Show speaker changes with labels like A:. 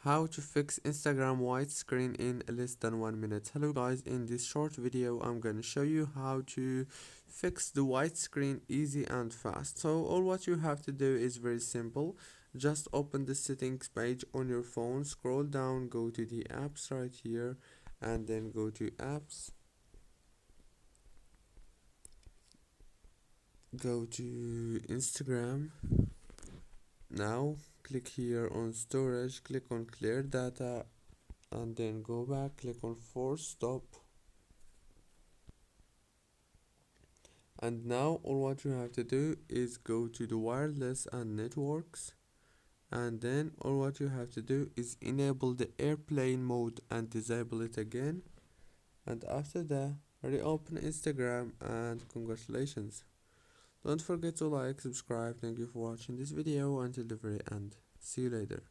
A: How to fix Instagram white screen in less than 1 minute. Hello guys, in this short video I'm gonna show you how to fix the white screen easy and fast. So all what you have to do is very simple. Just open the settings page on your phone, scroll down, go to the apps right here, and then go to apps, go to Instagram. Now click here on storage, click on clear data, and then go back, click on force stop. And now all what you have to do is go to the wireless and networks, and then all what you have to do is enable the airplane mode and disable it again. And after that, reopen Instagram, and congratulations. Don't forget to like, subscribe. Thank you for watching this video until the very end. See you later.